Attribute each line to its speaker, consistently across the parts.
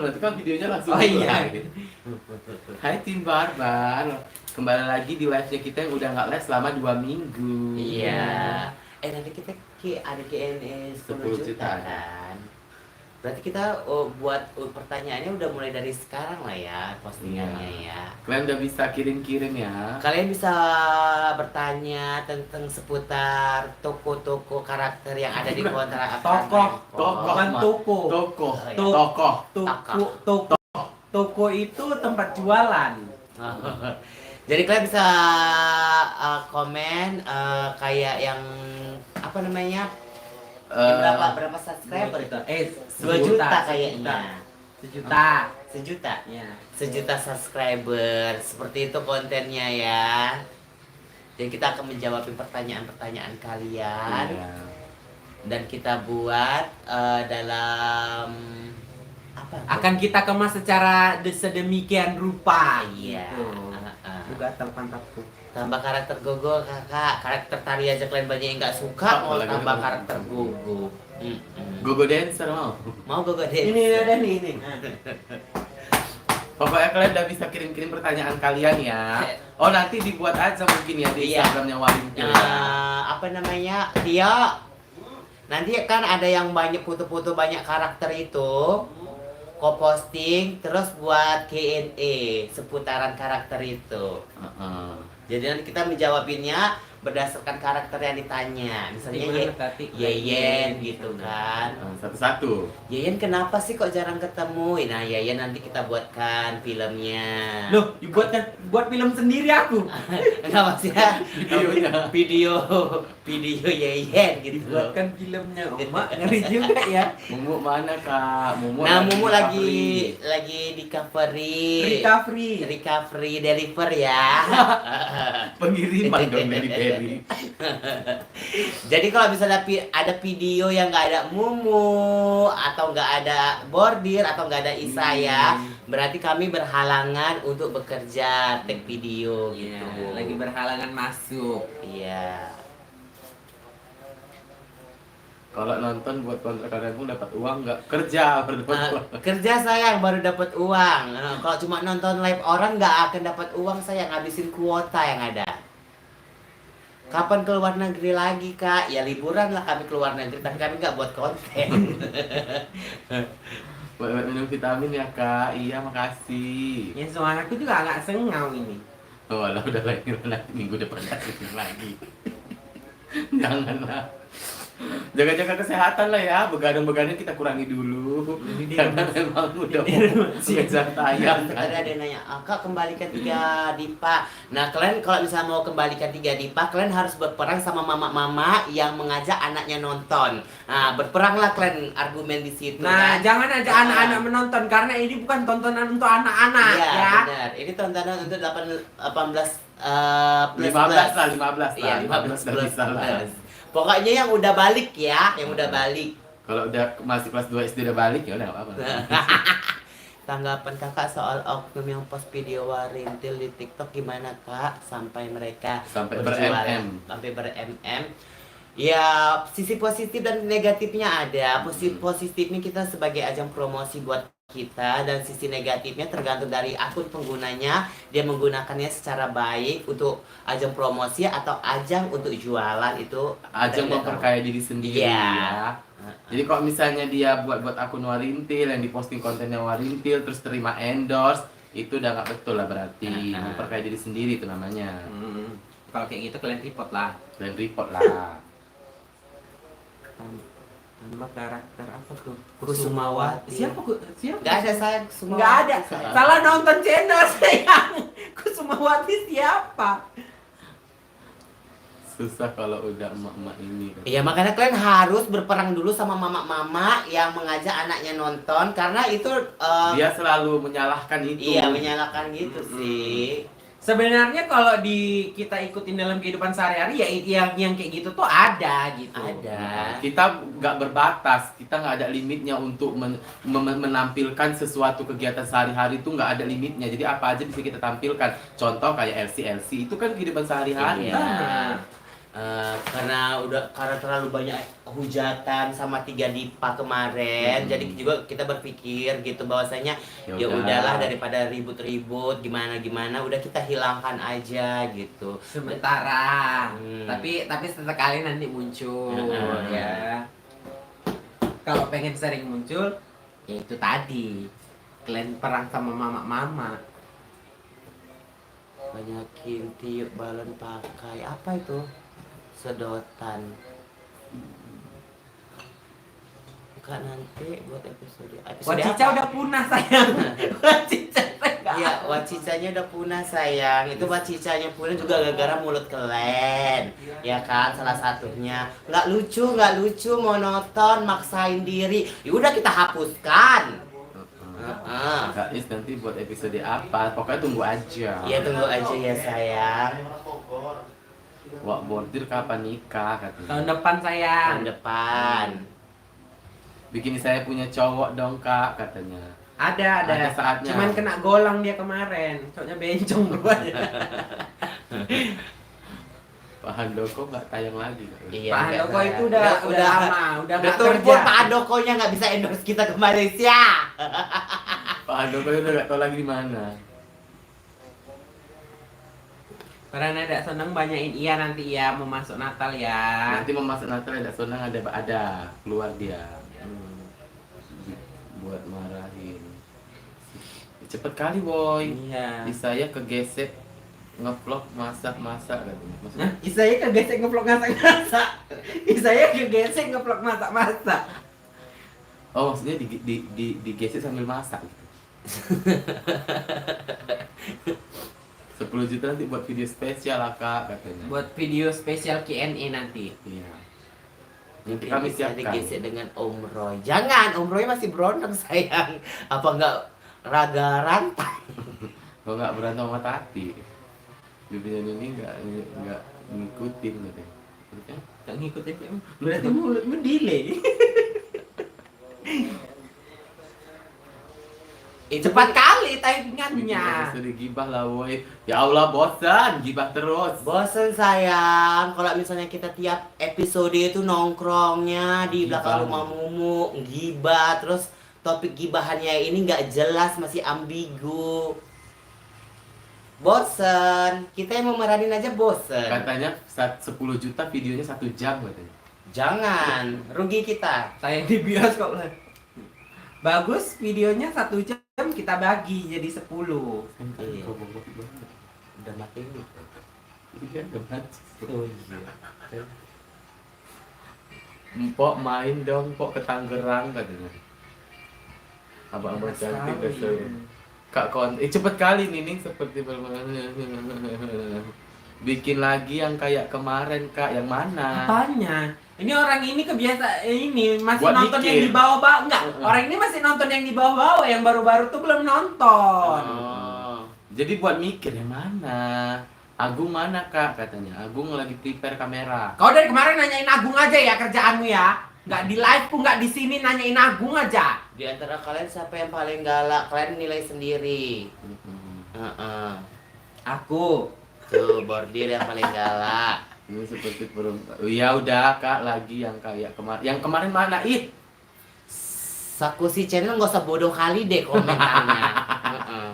Speaker 1: Berarti kan videonya langsung
Speaker 2: Oh iya.
Speaker 1: gitu. Hai tim Barbar, kembali lagi di live-nya kita yang udah nggak live selama 2 minggu.
Speaker 2: Iya. Nanti kita ada Q&A 10
Speaker 1: 10
Speaker 2: juta
Speaker 1: juta ada.
Speaker 2: kan. Berarti kita buat pertanyaannya udah mulai dari sekarang lah ya postingannya ya.
Speaker 1: Kalian udah bisa kirim-kirim ya.
Speaker 2: Kalian bisa bertanya tentang seputar toko-toko karakter yang ada di kontrakan.
Speaker 3: Tokoh,
Speaker 1: bukan
Speaker 3: toko.
Speaker 1: Tokoh,
Speaker 2: Oh, iya.
Speaker 1: tokoh.
Speaker 3: Toko itu tempat jualan.
Speaker 2: Jadi kalian bisa komen kayak yang apa namanya? Berapa subscriber itu? 2 juta kayaknya.
Speaker 3: Sejuta. Ya.
Speaker 2: Sejuta subscriber. Seperti itu kontennya ya. Jadi kita akan menjawab pertanyaan-pertanyaan kalian.
Speaker 1: Iya.
Speaker 2: Dan kita buat dalam apa?
Speaker 3: Akan kita kemas secara sedemikian rupa.
Speaker 2: Iya.
Speaker 3: Gitu. Juga terpantapku.
Speaker 2: Tambah karakter Gogo kakak. Karakter tari aja kalian banyak yang nggak suka. Mau
Speaker 1: Apalagi
Speaker 2: tambah
Speaker 1: Gogo.
Speaker 2: karakter Gogo.
Speaker 1: Gogo dancer mau.
Speaker 2: Mau Gogo deh.
Speaker 3: Ini.
Speaker 1: Pokoknya kalian udah bisa kirim-kirim pertanyaan kalian ya. Oh nanti dibuat aja mungkin ya di
Speaker 2: Iya.
Speaker 1: Instagramnya Warintil.
Speaker 2: Apa namanya? Dia nanti kan ada yang banyak foto-foto banyak karakter itu. Kau posting terus buat Q&A seputaran karakter itu. Jadi nanti kita menjawabinnya berdasarkan karakter yang ditanya. Misalnya Yeyen gitu kan.
Speaker 1: Satu-satu.
Speaker 2: Yeyen kenapa sih kok jarang ketemu? Nah, Yeyen nanti kita buatkan filmnya.
Speaker 3: Loh, buat film sendiri aku.
Speaker 2: Enggak maksudnya
Speaker 1: Videonya.
Speaker 2: video Yeyen gitu.
Speaker 3: Buatkan filmnya, Oma. Ngeri juga ya.
Speaker 1: Mumu mana kak?
Speaker 2: Nah, Mumu
Speaker 1: recovery.
Speaker 2: lagi recovery. Recovery deliver ya.
Speaker 1: Pengiriman dong dari Berry.
Speaker 2: Jadi kalau misalnya ada video yang nggak ada Mumu atau nggak ada Bordir atau nggak ada Isaya, berarti kami berhalangan untuk bekerja take video gitu.
Speaker 3: Iya, lagi berhalangan masuk.
Speaker 2: Iya.
Speaker 1: Kalau nonton buat kontrakan pun dapat uang nggak? Kerja baru dapat uang.
Speaker 2: Kerja sayang baru dapat uang. Kalau cuma nonton live orang nggak akan dapat uang, sayang, ngabisin kuota yang ada. Kapan keluar negeri lagi kak? Ya liburan lah kami keluar negeri, tapi kami nggak buat konten.
Speaker 1: Buat minum vitamin ya kak. Iya makasih.
Speaker 3: Ya soalnya aku juga agak sengau ini.
Speaker 1: Oh lah udah lagi nanti minggu depan kasih lagi. Janganlah. Jaga-jaga kesehatan lah ya, begadang-begadang kita kurangi dulu. Karena memang udah mau ngejar tayang kan.
Speaker 2: Tadi ada yang nanya, kak kembalikan 3 Dipa. Nah kalian kalau misalnya mau kembalikan 3 Dipa, kalian harus berperang sama mama-mama yang mengajak anaknya nonton. Nah berperanglah kalian argumen di situ.
Speaker 3: Nah,
Speaker 2: kan?
Speaker 3: jangan ajak anak-anak menonton karena ini bukan tontonan untuk anak-anak
Speaker 2: Iya,
Speaker 3: ya.
Speaker 2: benar. Ini tontonan untuk 18 plus
Speaker 1: 15
Speaker 2: plus.
Speaker 1: lah, 15 lah.
Speaker 2: Iya,
Speaker 1: 15 udah bisa lah.
Speaker 2: plus. Pokoknya yang udah balik ya, yang udah balik.
Speaker 1: Kalau udah masih kelas 2 SD udah balik ya udah nggak apa-apa.
Speaker 2: Tanggapan kakak soal oknum yang post video Warintil di TikTok gimana kak? Sampai mereka
Speaker 1: Sampai
Speaker 2: berjualan,
Speaker 1: ber-MM.
Speaker 2: sampai ber-MM. Ya sisi positif dan negatifnya ada. Positifnya kita sebagai ajang promosi buat kita, dan sisi negatifnya tergantung dari akun penggunanya. Dia menggunakannya secara baik untuk ajang promosi atau ajang untuk jualan, itu
Speaker 1: Ajang
Speaker 2: kita tidak
Speaker 1: memperkaya diri sendiri
Speaker 2: Iya.
Speaker 1: ya. Jadi kalau misalnya dia buat akun Warintil yang diposting kontennya Warintil terus terima endorse, itu udah nggak betul lah berarti. Memperkaya diri sendiri itu namanya.
Speaker 3: Kalau kayak gitu kalian report lah.
Speaker 1: Dan report lah.
Speaker 3: Tambah karakter apa tuh?
Speaker 2: Kusumawati.
Speaker 3: Siapa?
Speaker 2: Gak ada sayang, semua
Speaker 3: Nggak ada. Salah nonton channel sayang. Kusumawati siapa?
Speaker 1: Susah kalau udah emak-emak ini.
Speaker 2: Iya, makanya kalian harus berperang dulu sama mama-mama yang mengajak anaknya nonton, karena itu
Speaker 1: Dia selalu menyalahkan itu.
Speaker 2: iya menyalahkan gitu sih.
Speaker 3: Sebenarnya kalau kita ikutin dalam kehidupan sehari-hari ya yang kayak gitu tuh ada gitu.
Speaker 2: Ada.
Speaker 1: Kita nggak berbatas, kita nggak ada limitnya untuk menampilkan sesuatu kegiatan sehari-hari itu nggak ada limitnya. Jadi apa aja bisa kita tampilkan. Contoh kayak LC itu kan kehidupan sehari-hari.
Speaker 2: Iya. Karena terlalu banyak hujatan sama 3 Dipa kemarin, jadi juga kita berpikir gitu bahwasanya ya udahlah daripada ribut-ribut gimana udah kita hilangkan aja gitu
Speaker 3: sementara.
Speaker 2: Hmm.
Speaker 3: Tapi sesekali nanti muncul
Speaker 2: Hmm.
Speaker 3: ya. Kalau pengen sering muncul, ya itu tadi. Kalian perang sama mama-mama.
Speaker 2: banyakin tiup balon pakai apa itu sedotan. Bukan nanti buat episode
Speaker 3: Wacica
Speaker 2: apa?
Speaker 3: udah punah sayang. Wacica
Speaker 2: Iya, wacicanya udah punah sayang. Itu wacicanya punah juga gara-gara mulut kalian. Ya kan, salah satunya. Nggak lucu, monoton, maksain diri. Ya udah kita hapuskan. Heeh.
Speaker 1: Guys, nanti buat episode apa? Pokoknya tunggu aja.
Speaker 2: Iya, tunggu aja ya sayang.
Speaker 1: Wak bordir kapan nikah katanya.
Speaker 3: tahun depan sayang.
Speaker 2: Tahun depan.
Speaker 1: Bikin saya punya cowok dong kak katanya.
Speaker 3: Ada.
Speaker 1: Ada saatnya.
Speaker 3: Cuman kena golang dia kemarin. Cowoknya bencong rupanya.
Speaker 1: Pak Handoko nggak tayang lagi.
Speaker 2: Iya,
Speaker 3: Pak
Speaker 2: nggak
Speaker 3: Handoko
Speaker 2: sayang.
Speaker 3: itu udah lama, udah nggak
Speaker 2: tumpul
Speaker 3: kerja.
Speaker 2: Pak Andokonya nggak bisa endorse kita ke Malaysia.
Speaker 1: Pak Handoko udah nggak tahu lagi di mana.
Speaker 3: Karena ada seneng banyakin iya nanti ya mau masuk Natal ya.
Speaker 1: Nanti mau masuk Natal ada sonang ada keluar dia. Buat marahin. Cepet kali boy.
Speaker 3: Iya.
Speaker 1: Saya kegesek ngevlog masak-masak katanya.
Speaker 3: Nah,
Speaker 1: Maksudnya
Speaker 3: Isaya kegesek ngevlog masak-masak. Isaya kegesek ngevlog masak-masak.
Speaker 1: oh maksudnya digesek sambil masak gitu. 10 juta nanti buat video spesial lah kak katanya.
Speaker 3: Buat video spesial Q&A nanti.
Speaker 1: Iya.
Speaker 2: Nanti
Speaker 1: Kami
Speaker 2: bisa
Speaker 1: siapkan.
Speaker 2: digesek dengan Om Roy. Jangan, Om Roy masih berondong sayang. Apa enggak raga rantai?
Speaker 1: Kalau nggak berantem sama Tati, bibirnya ini nggak ngikutin gitu. Maksudnya,
Speaker 3: Gak ngikutin ya. Berarti mulutmu delay. Cepat kali
Speaker 1: bikin
Speaker 3: typingannya.
Speaker 1: episode gibah lah woi. Ya Allah bosan gibah terus.
Speaker 2: Bosen sayang, kalau misalnya kita tiap episode itu nongkrongnya di belakang
Speaker 1: Gibah.
Speaker 2: rumah Mumu, gibah, terus topik gibahannya ini nggak jelas, masih ambigu. Bosen, kita yang memeranin aja bosen.
Speaker 1: Katanya 10 juta videonya 1 jam katanya.
Speaker 2: Jangan, rugi kita.
Speaker 3: Saya di bioskop lah. Bagus videonya 1 jam kita bagi jadi 10.
Speaker 2: Iya.
Speaker 1: Goblok banget.
Speaker 2: Udah mati nih.
Speaker 1: Iya, udah mati.
Speaker 2: Oh iya.
Speaker 1: Mpok main dong, Pok ke Tangerang katanya. Abang-abang cantik udah sering. Kak cepet kali Nining seperti bikin lagi yang kayak kemarin kak, yang mana?
Speaker 3: Apanya? Ini orang ini kebiasa ini masih
Speaker 1: Buat
Speaker 3: nonton
Speaker 1: mikir.
Speaker 3: yang di bawah-bawah. Enggak, orang ini masih nonton yang di bawah-bawah, yang baru-baru tuh belum nonton.
Speaker 1: Oh, jadi buat mikir yang mana? Agung mana kak katanya? Agung lagi prepare kamera.
Speaker 3: Kau dari kemarin nanyain Agung aja ya kerjaanmu ya. Nggak di live pun nggak di sini nanyain Agung aja.
Speaker 2: Di antara kalian siapa yang paling galak? Kalian nilai sendiri.
Speaker 1: Mm-mm.
Speaker 2: Heeh.
Speaker 3: Aku.
Speaker 2: Tuh, bordir yang paling galak.
Speaker 1: Ini seperti oh, ya udah kak lagi yang kayak kemarin. Yang kemarin mana? Ih,
Speaker 2: Sakusi channel nggak usah bodoh kali deh komentarnya. Heeh.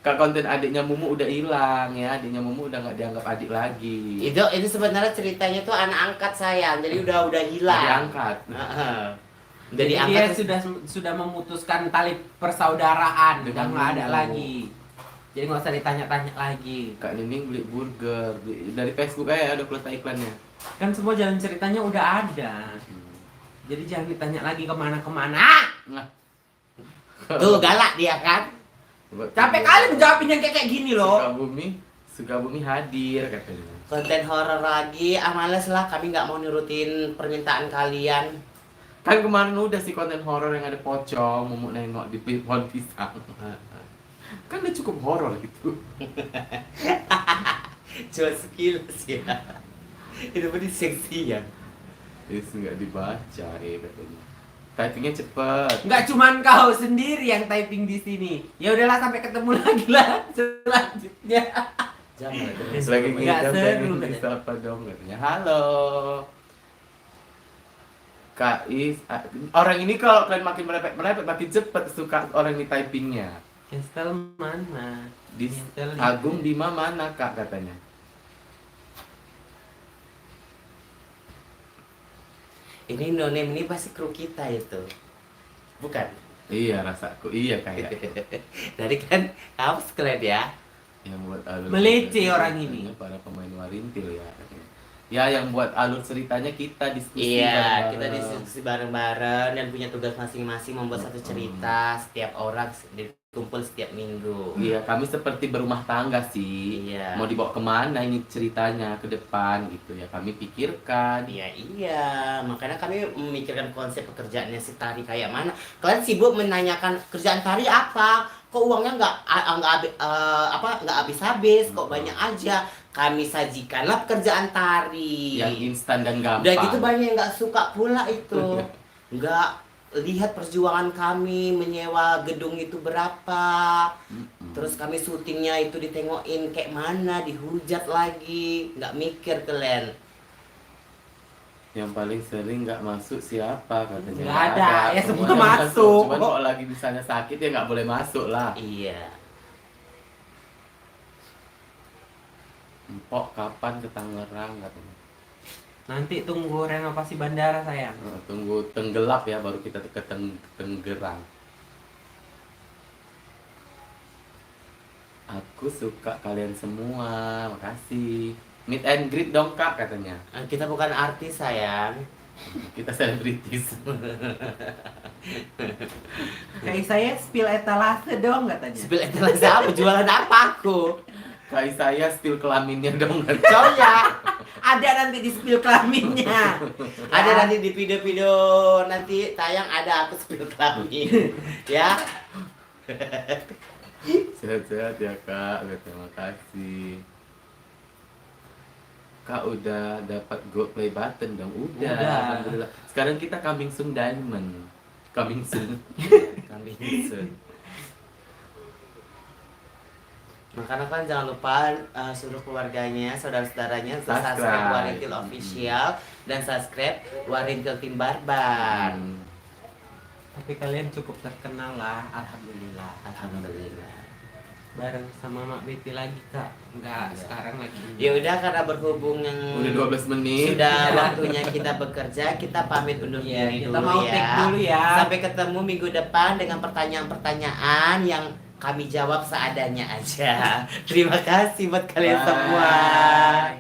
Speaker 1: kak konten adiknya Mumu udah hilang ya. Adiknya Mumu udah nggak dianggap adik lagi.
Speaker 2: Itu sebenarnya ceritanya tuh anak angkat sayang, jadi udah
Speaker 1: Nggak
Speaker 2: hilang.
Speaker 1: diangkat.
Speaker 2: Heeh. Udah
Speaker 3: Jadi
Speaker 2: diangkat
Speaker 3: dia
Speaker 2: terus-
Speaker 3: sudah memutuskan tali persaudaraan, udah
Speaker 1: Dengan
Speaker 3: nggak ada
Speaker 1: Mumu.
Speaker 3: lagi. Jadi nggak usah ditanya-tanya lagi.
Speaker 1: Kak Nining beli burger dari Facebook aja udah keluar iklannya.
Speaker 3: Kan semua jalan ceritanya udah ada. Jadi jangan ditanya lagi kemana-kemana.
Speaker 1: Nah.
Speaker 2: Tuh galak dia kan.
Speaker 3: Capek kali menjawabin yang kayak gini loh.
Speaker 1: Sukabumi hadir katanya.
Speaker 2: Konten horor lagi, males lah, kami nggak mau nurutin permintaan kalian.
Speaker 1: Kan kemarin udah sih konten horor yang ada pocong, Mumu nengok di pohon pisang. Kan udah cukup horor gitu.
Speaker 2: Jual skills ya. Itu pun seksi ya.
Speaker 1: Terus nggak dibaca ya katanya. Typingnya cepet.
Speaker 3: Nggak cuman kau sendiri yang typing di sini. Ya udahlah sampai ketemu lagi lah selanjutnya.
Speaker 2: Jangan.
Speaker 1: Lagi
Speaker 3: Nggak
Speaker 1: ngidam
Speaker 3: seru,
Speaker 1: pengen
Speaker 3: katanya.
Speaker 1: disapa dong katanya. Halo. Kak Is, orang ini kalau kalian makin merepet makin cepat suka orang ini typingnya.
Speaker 3: Cancel mana?
Speaker 1: Di
Speaker 3: Cancel
Speaker 1: Agung Bima mana Kak katanya.
Speaker 2: Ini no name ini pasti kru kita itu. Bukan.
Speaker 1: Iya rasaku, iya kayak
Speaker 2: Dari kan kamu sekalian ya.
Speaker 1: yang buat alur
Speaker 3: Melece
Speaker 1: ceritanya
Speaker 3: orang ini.
Speaker 1: para pemain Warintil ya. Ya yang buat alur ceritanya kita diskusi
Speaker 2: Iya,
Speaker 1: bareng-bareng.
Speaker 2: kita diskusi bareng-bareng dan punya tugas masing-masing membuat satu cerita setiap orang dikumpul setiap minggu.
Speaker 1: Iya, kami seperti berumah tangga sih.
Speaker 2: Iya.
Speaker 1: Mau dibawa kemana ini ceritanya ke depan gitu ya. Kami pikirkan.
Speaker 2: Iya, makanya kami memikirkan konsep pekerjaannya si Tari kayak mana. Kalian sibuk menanyakan kerjaan Tari apa? Kok uangnya nggak habis-habis? Kok banyak aja? Kami sajikanlah pekerjaan Tari.
Speaker 1: Yang instan dan gampang.
Speaker 2: Udah gitu banyak yang nggak suka pula itu. Nggak lihat perjuangan kami menyewa gedung itu berapa. Terus kami syutingnya itu ditengokin kayak mana, dihujat lagi. Nggak mikir kalian.
Speaker 1: Yang paling sering nggak masuk siapa katanya.
Speaker 3: Nggak ada, ya semua
Speaker 1: semuanya
Speaker 3: masuk.
Speaker 1: Cuman kalau lagi misalnya sakit ya nggak boleh masuk lah.
Speaker 2: Iya.
Speaker 1: Empok kapan ke Tangerang katanya.
Speaker 3: Nanti tunggu renovasi bandara sayang.
Speaker 1: Tunggu tenggelap ya baru kita ke Tenggerang. Aku suka kalian semua, makasih. Meet and greet dong Kak katanya.
Speaker 2: Kita bukan artis sayang.
Speaker 1: Kita selebritis.
Speaker 3: Kayak saya spill etalase dong katanya.
Speaker 2: Spill etalase apa? Jualan apa aku?
Speaker 1: Kayak saya spill kelaminnya dong katanya.
Speaker 2: Coya.
Speaker 3: Ada nanti di spill kelaminnya.
Speaker 2: Ada nanti di video-video nanti tayang ada aku spill kelamin. Ya.
Speaker 1: Sehat-sehat ya Kak, terima kasih. Kak udah dapat gold play button dong, udah.
Speaker 3: Udah.
Speaker 1: Alhamdulillah. Sekarang kita coming soon diamond, coming soon, coming soon.
Speaker 2: Makanya kan jangan lupa seluruh keluarganya, saudara-saudaranya untuk
Speaker 1: Subscribe.
Speaker 2: subscribe Warintil Official dan subscribe Warintil Tim Barbar.
Speaker 3: Tapi kalian cukup terkenal lah, alhamdulillah.
Speaker 2: Alhamdulillah.
Speaker 3: Bareng sama Mak Betty lagi Kak. Enggak,
Speaker 2: Iya.
Speaker 3: sekarang lagi.
Speaker 2: Ya udah karena berhubung yang
Speaker 1: Udah 12 menit.
Speaker 2: sudah waktunya kita bekerja, kita pamit undur
Speaker 3: Iya,
Speaker 2: diri
Speaker 3: kita
Speaker 2: dulu
Speaker 3: mau
Speaker 2: ya.
Speaker 3: take dulu ya.
Speaker 2: Sampai ketemu minggu depan dengan pertanyaan-pertanyaan yang kami jawab seadanya aja. Terima kasih buat kalian
Speaker 1: Bye.
Speaker 2: semua.